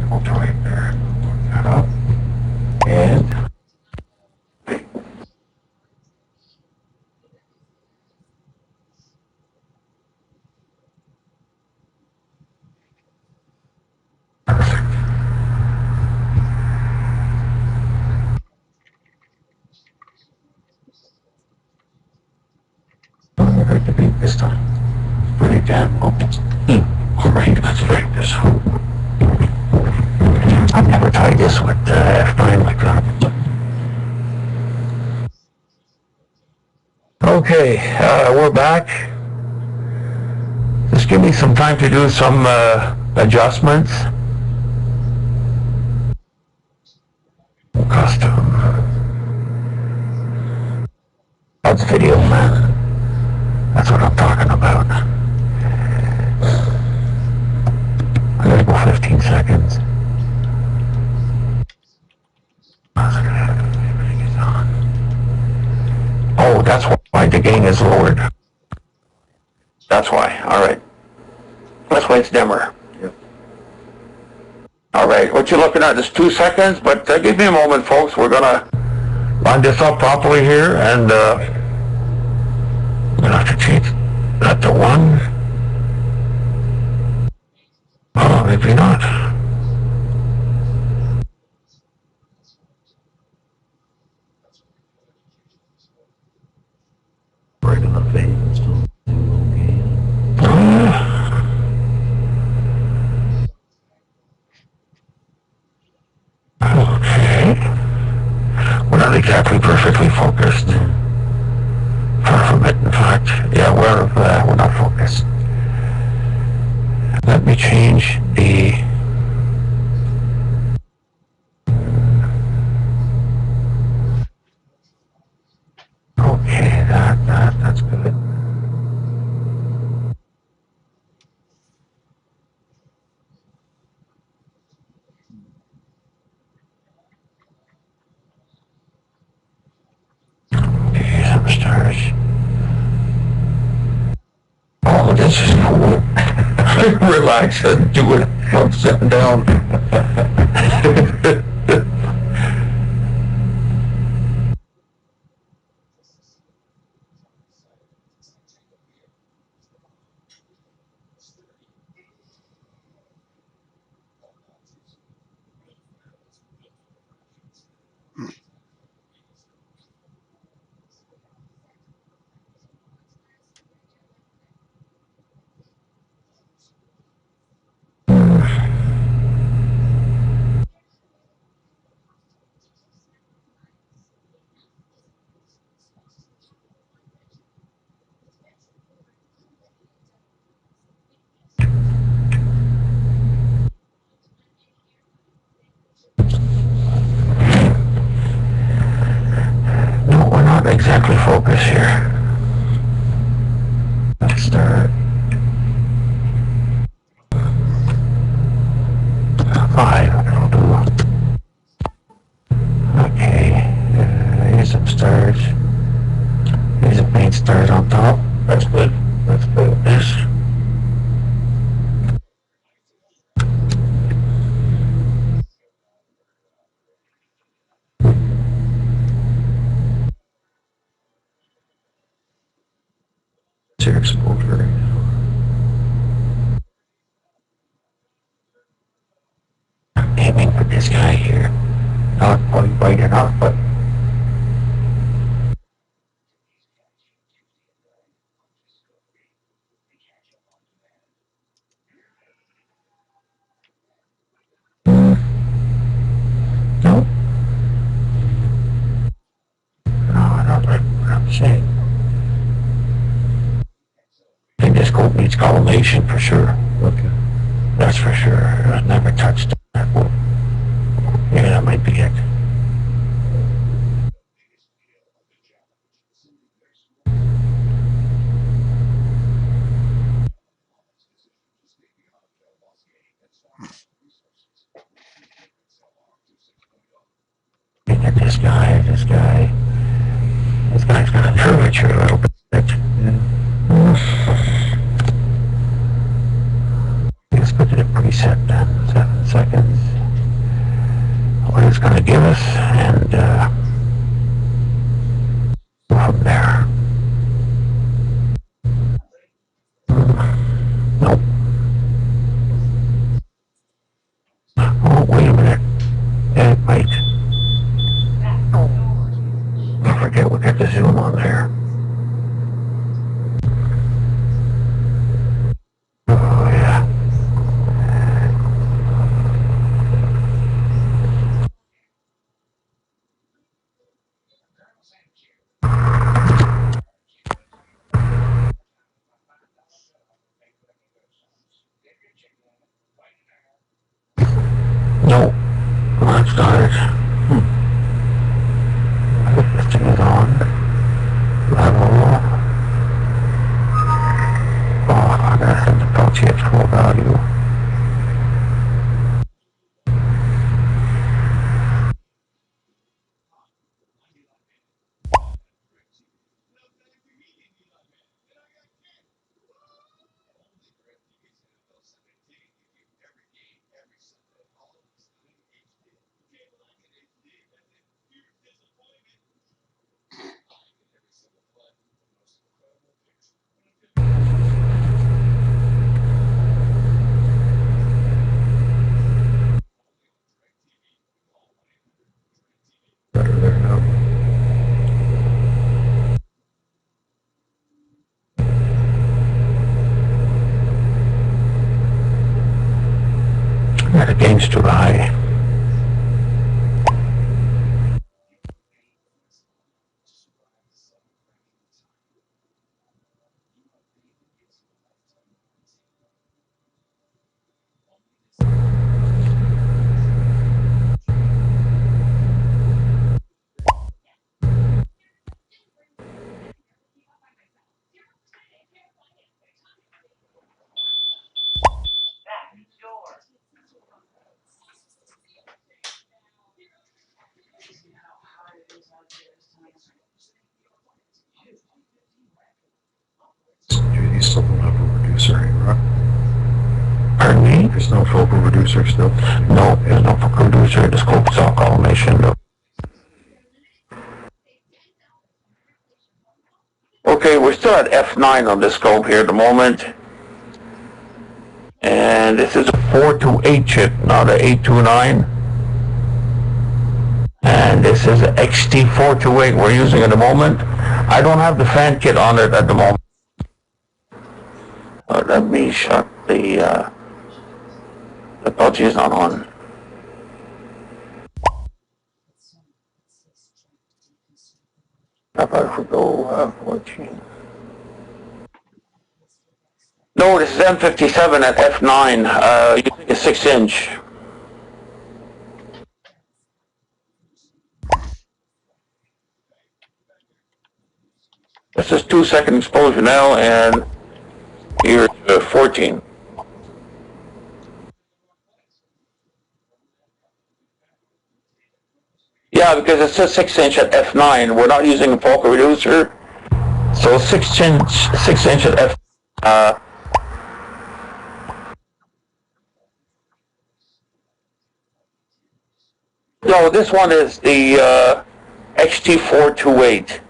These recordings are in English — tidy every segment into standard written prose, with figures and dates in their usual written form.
We'll do it there. Look that up. And perfect. I heard the beat this time. Pretty damn low. Alright, let's break this up. I've never tried this with F9 like that. Okay, we're back. Just give me some time to do some adjustments. Custom. That's video, man. That's what I'm talking about. I'm gonna go 15 seconds. Oh, that's why the gain is lowered. That's why. All right. That's why it's dimmer. Yep. All right. What you're looking at is 2 seconds, but give me a moment, folks. We're gonna line this up properly here, and I'm gonna have to change that to 1. Oh, maybe not. Regular fade, still do low gain. Okay. We're not exactly perfectly focused. Far from it, in fact. Yeah, we're not focused. Let me change the... Okay, that's good. Okay, some stars. Oh, this is cool. Relax and do it from sitting down. No, we're not exactly focused here. Let's start. 5, that'll do. Okay, here's some stars. Here's the paint stars on top. That's good. Let's do this. It's your exposure right now. I'm aiming for this guy here. Not quite bright enough, but no. No, I don't like what I'm saying. I think this coat needs collimation for sure. Okay. That's for sure. I've never touched that one. Yeah, that might be it. Look at this guy, this guy. This guy's got a curvature a little bit. Yeah. Let's go to the preset then. 7 seconds. No, that's not it. This thing is on. Level. Oh, I gotta send the pouch at full value. Better there now. Yeah, the game's too high. Dude, you still don't have a reducer anymore. Pardon me? There's no focal reducer still. No, there's no focal reducer. The scope's all collimation. Okay, we're still at F9 on the scope here at the moment. And this is a 428 chip, not a 829. And this is a XT428 we're using at the moment. I don't have the fan kit on it at the moment. Let me shut the pouch is not on. How about if we go 14? No, this is M57 at F9, using a 6-inch. This is 2-second exposure now, and here's 14. Yeah, because it says 6-inch at F9. We're not using a focal reducer. So 6-inch at F. No, this one is the XT428.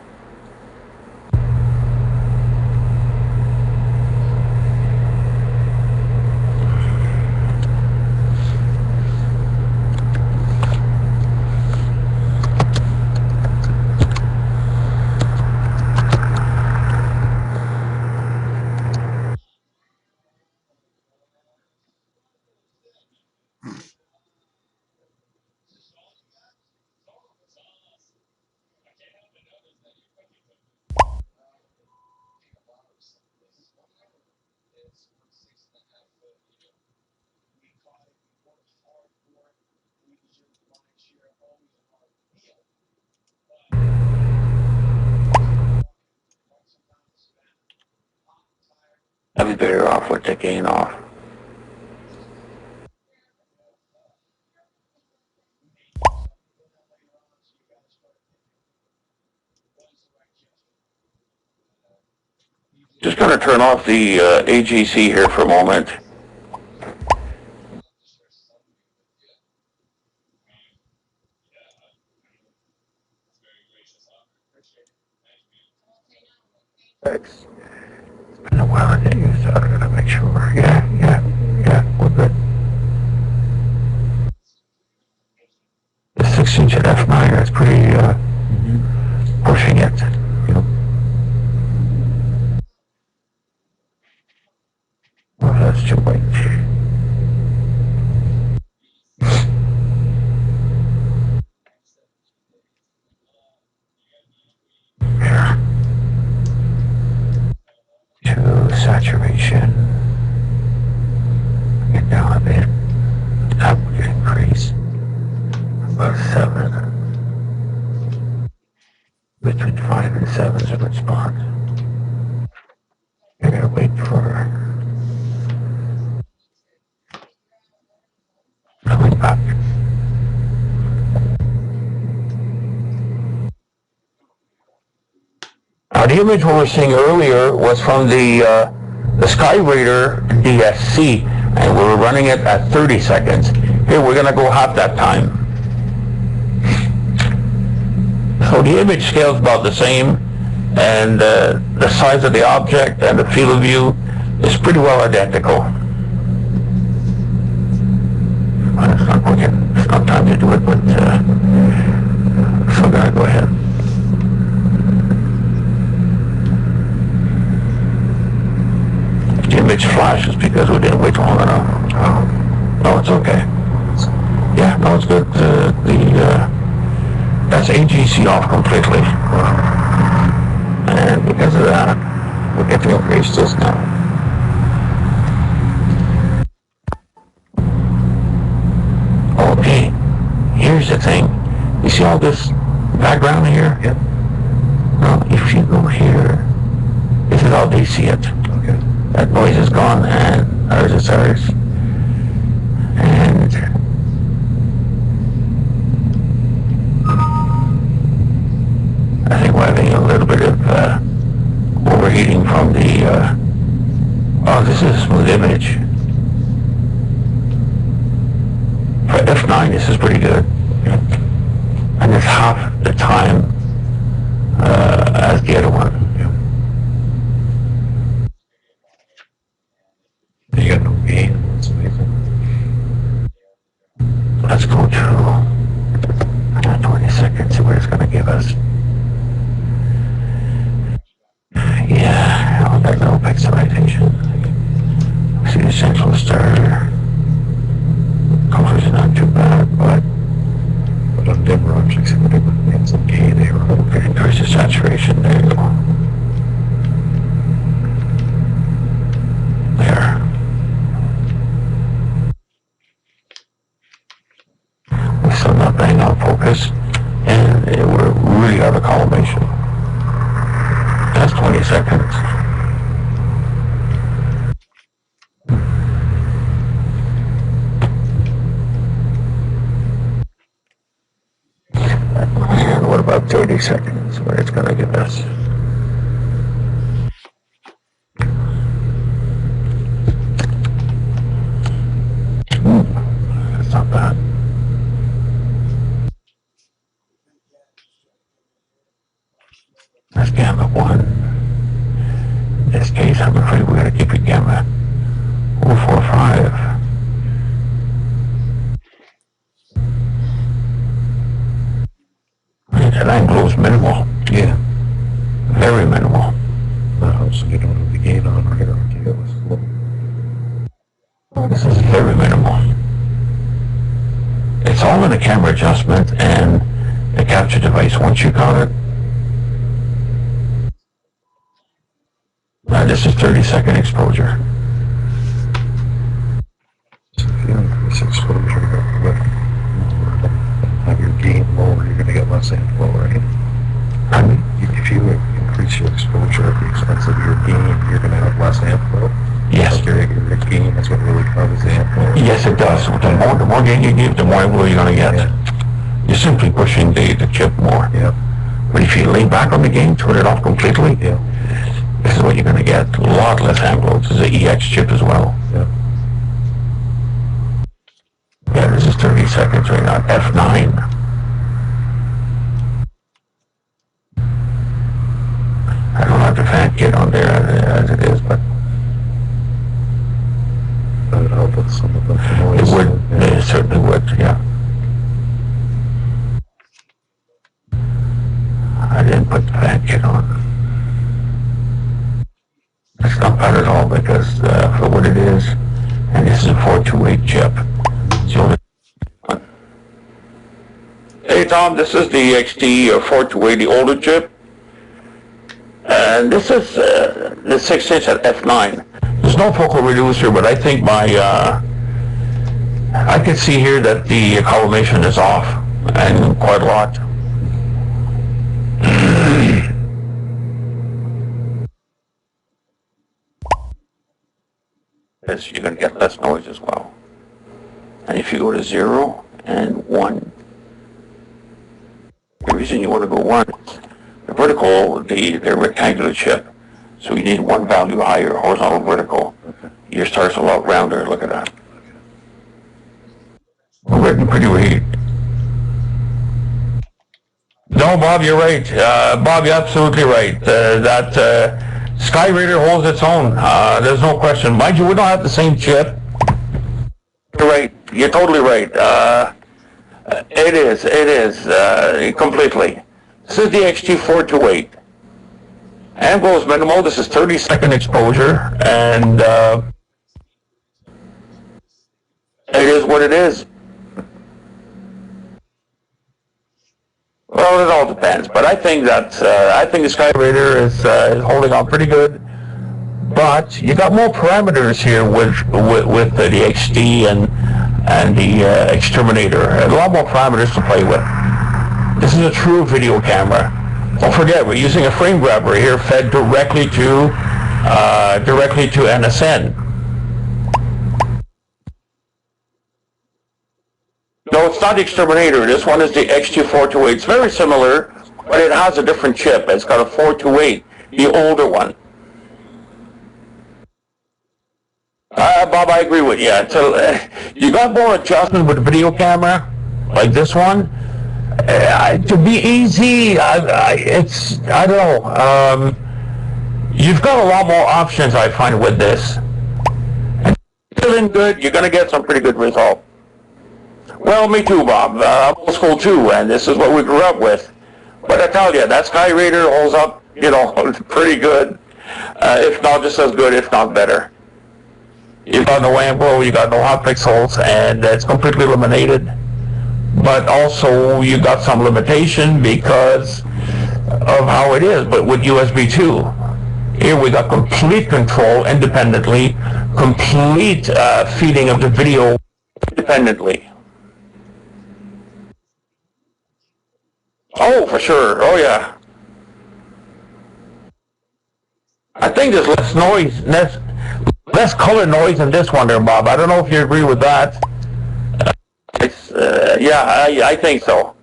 I'd be better off with the gain off. Just going to turn off the AGC here for a moment. It's been a while I didn't use that. I gotta make sure. Yeah, we're good. The 6-inch at F9 is pretty pushing it. Yep. Well, that's too late. Here. To saturation. image we were seeing earlier was from the Skyraider DSc, and we were running it at 30 seconds. Here we're going to go half that time. So the image scale is about the same, and the size of the object and the field of view is pretty well identical. Well, it's not working. It's not time to do it, but so I'm going to go ahead. The image flashes because we didn't wait long enough. No, it's okay. Yeah, no, it's good. That's AGC off completely. And because of that, we're getting to erase this now. Okay, here's the thing. You see all this background here? Yep. Now, if you go here, this is how they see it. Okay. That noise is gone, and ours is ours. And I think we're having a little bit of overheating from the, oh, this is a smooth image. For F9, this is pretty good. And it's half the time as the other one. Yeah. You got no gain. That's amazing. Let's go to 20 seconds, see what it's going to give us. Yeah, all that little pixelization. See the central star. Colors are not too bad, but on dimmer objects, it would have some gain there. okay, there's the saturation. There you go. There. We're still not bang on focus, and we're really out of collimation. That's 20 seconds. And what about 30 seconds? What it's going to give us? That's not bad. That's gamma 1. In this case, I'm afraid we're going to keep it gamma 045. That angle is minimal. Yeah. Very minimal. That helps when you don't have the gain on right here. Okay, that was low. This is very minimal. It's all in the camera adjustment and the capture device. Once you got it, this is 30-second exposure. So if you increase exposure, but have your gain lower, you're going to get less airflow, right? Pardon me? If you increase your exposure at the expense of your gain, you're going to have less airflow. Yes. Like your gain is what really covers the airflow. Yes, it does. The more gain you give, the more airflow you're going to get. Yeah. You're simply pushing the chip more. Yeah. But if you lean back on the gain, turn it off completely, Yeah. this is what you're going to get. A lot less airflow. This is an EX chip as well. Yeah. Yeah, this is 30 seconds right now. F9. I don't have the fan kit on there as it is, but That would help with some of the noise. it would. It certainly would, yeah. I didn't put the fan kit on. It's not bad at all because for what it is, and this is a 428 chip. It's the only one. Hey Tom, this is the XT 428, the older chip. And this is the 6-inch at F9. There's no focal reducer, but I think I can see here that the collimation is off, and quite a lot. Because you're going to get less noise as well. And if you go to 0 and 1, the reason you want to go 1, the vertical, they're rectangular chip. So you need one value higher, horizontal, vertical. Your star's a lot rounder. Look at that. Written pretty weak. No, Bob, you're right. Bob, you're absolutely right. That SkyRaider holds its own. There's no question. Mind you, we don't have the same chip. You're right. You're totally right. It is completely. This is the XT428. Angle is minimal. This is 30-second exposure, and it is what it is. Well, it all depends, but I think that the SkyRaider is holding on pretty good. But you got more parameters here with the XT and the Exterminator. A lot more parameters to play with. This is a true video camera. Don't forget, we're using a frame grabber here, fed directly to NSN. No, it's not the Exterminator. This one is the XT428. It's very similar, but it has a different chip. It's got a 428, the older one. Bob, I agree with you. So, you got more adjustment with the video camera, like this one. To be easy, I don't know. You've got a lot more options, I find, with this. And feeling good, you're going to get some pretty good result. Well, me too, Bob. I'm old school too, and this is what we grew up with. But I tell you, that SkyRaider holds up, pretty good. If not just as good, if not better. You got no ammo, you got no hot pixels, and it's completely illuminated. But also, you got some limitation because of how it is. But with USB 2, here we got complete control independently, complete feeding of the video independently. Oh, for sure. Oh, yeah. I think there's less noise, less color noise in this one there, Bob. I don't know if you agree with that. I think so.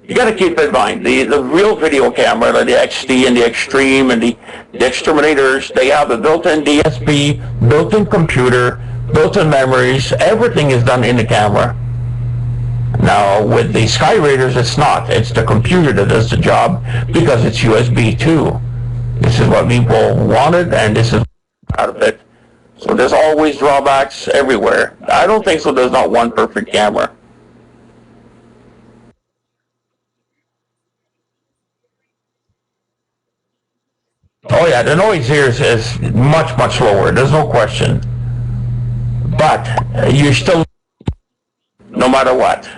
You got to keep in mind, the real video camera, like the XT and the Extreme and the Exterminators, they have a built-in DSP, built-in computer, built-in memories. Everything is done in the camera. Now, with the SkyRaiders, it's not. It's the computer that does the job because it's USB 2. This is what people wanted, and this is out of it. So there's always drawbacks everywhere. I don't think so. There's not one perfect camera. Oh yeah, the noise here is much, much lower. There's no question. But you're still, no matter what.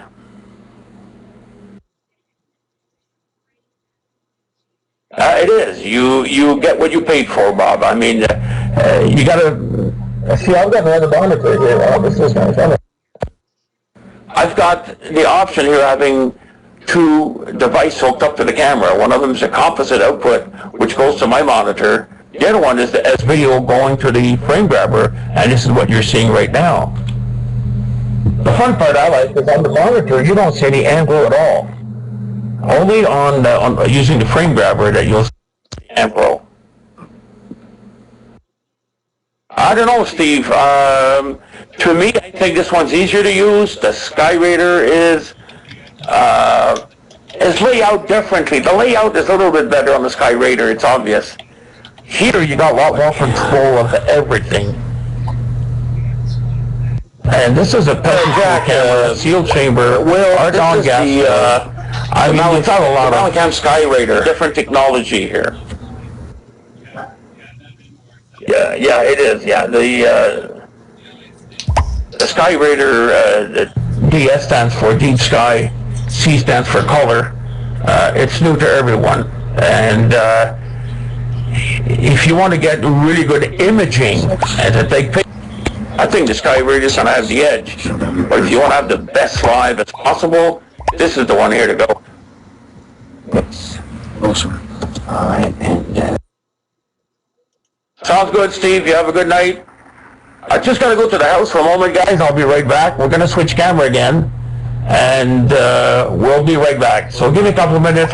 It is. You get what you paid for, Bob. I mean, you gotta see. I've got another monitor here. This is my phone. I've got the option here having two devices hooked up to the camera. One of them is a composite output, which goes to my monitor. The other one is the S video going to the frame grabber, and this is what you're seeing right now. The fun part I like is on the monitor, you don't see any angle at all. Only on using the frame grabber that you'll see ammo. I don't know, Steve. To me, I think this one's easier to use. The SkyRaider is laid out differently. The layout is a little bit better on the SkyRaider. It's obvious. Here, you got a lot more control of everything. And this is a camera, sealed chamber, argon gas. I mean, it's not a lot of SkyRaider. Different technology here. Yeah, it is. Yeah, the SkyRaider, the DS stands for Deep Sky, C stands for color. It's new to everyone, and if you want to get really good imaging and to take pictures, I think the SkyRaider is going to have the edge. But if you want to have the best live as possible, this is the one here to go. Awesome. All right, and sounds good, Steve. You have a good night. I just got to go to the house for a moment, guys. I'll be right back. We're going to switch camera again, and we'll be right back. So give me a couple of minutes.